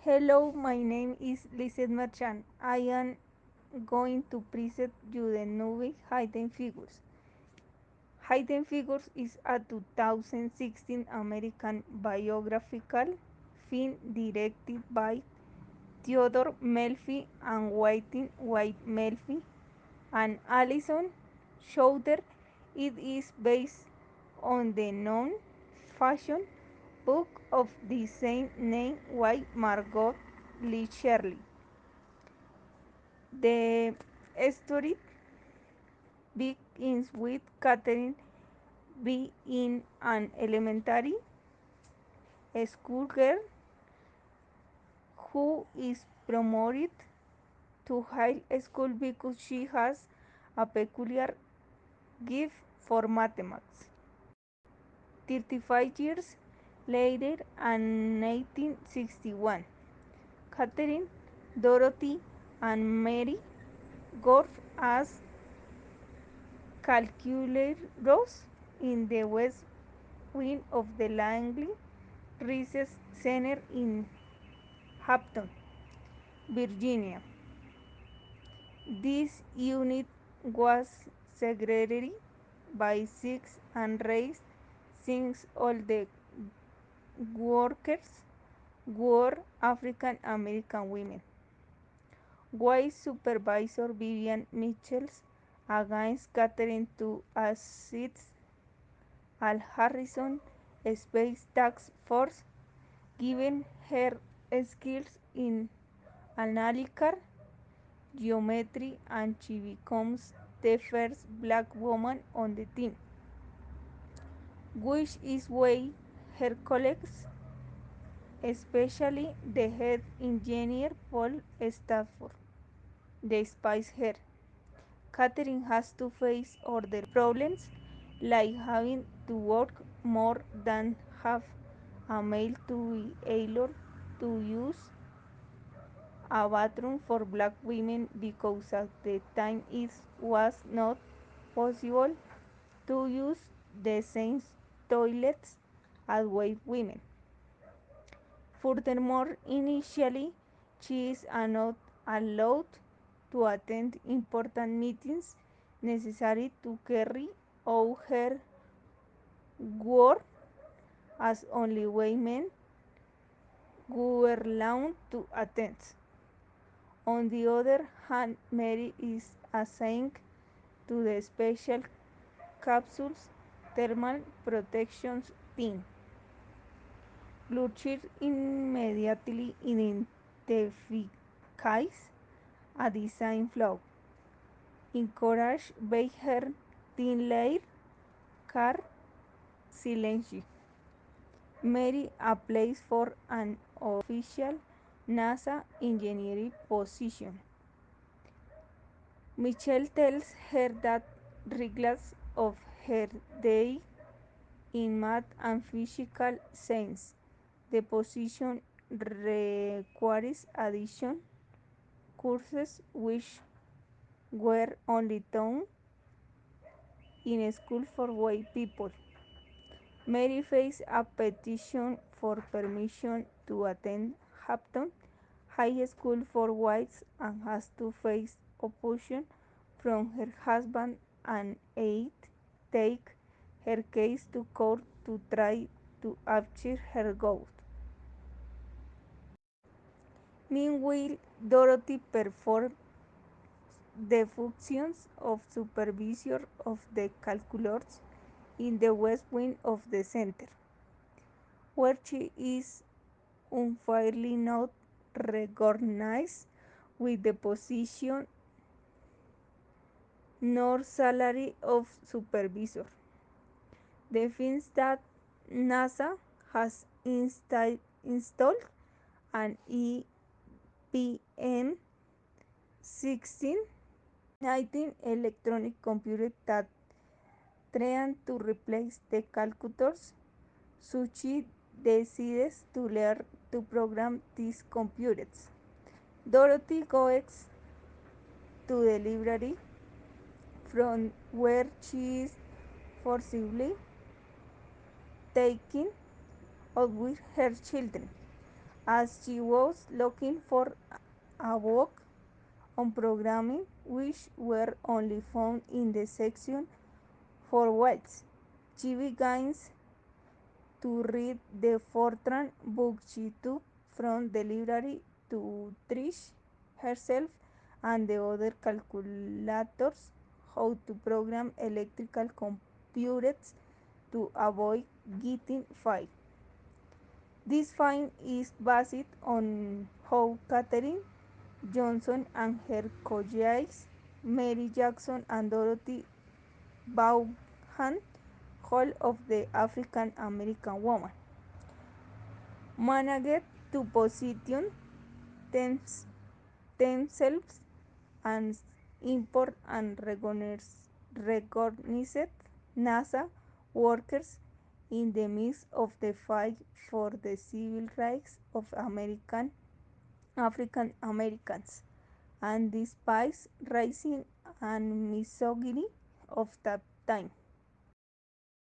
Hello, my name is Lizeth Merchant. I am going to present you the movie Hidden Figures. Hidden Figures is a 2016 American biographical film directed by Theodore Melfi and White Melfi and Alison Schroeder. It is based on the non-fiction book of the same name by Margot Lee Shirley. The story begins with Catherine being an elementary school girl who is promoted to high school because she has a peculiar gift for mathematics. 35 years later, in 1961, Catherine, Dorothy, and Mary work as calculators in the West Wing of the Langley Research Center in Hampton, Virginia. This unit was segregated by sex and race since all the workers were African American women. White Supervisor Vivian Michels against Catherine to assist Al Harrison Space Task Force, given her skills in analytical geometry, and she becomes the first black woman on the team, which is why her colleagues, especially the head engineer Paul Stafford, despise her. Catherine has to face other problems like having to work more than half a mile to be able to use a bathroom for black women because at the time it was not possible to use the same toilets as white women. Furthermore, initially she is not allowed to attend important meetings necessary to carry out her work, as only white men were allowed to attend. On the other hand, Mary is assigned to the Special Capsules Thermal Protection Team. Lurcher immediately identifies a design flaw, encouraged by her team leader, Carl Silenci. Mary applies for an official NASA engineering position. Michelle tells her that regardless of her day in math and physical science, the position requires additional courses which were only taught in school for white people. Mary faced a petition for permission to attend Hampton High School for Whites and has to face opposition from her husband and aide take her case to court to try to achieve her goal. Meanwhile, Dorothy performs the functions of supervisor of the calculators in the west wing of the center, where she is unfairly not recognized with the position nor salary of supervisor. The things that NASA has installed an IBM 1619 electronic computer that trained to replace the calculators, so she decides to learn to program these computers. Dorothy goes to the library from where she is forcibly taken out with her children as she was looking for a book on programming which were only found in the section for whites. She begins to read the Fortran book she took from the library to teach herself and the other calculators how to program electrical computers to avoid getting fired. This find is based on how Katherine Johnson and her colleagues Mary Jackson and Dorothy Vaughan, Hall of the African American Woman, managed to position themselves as important and recognized NASA workers in the midst of the fight for the civil rights of African Americans, and despite racism and misogyny of that time.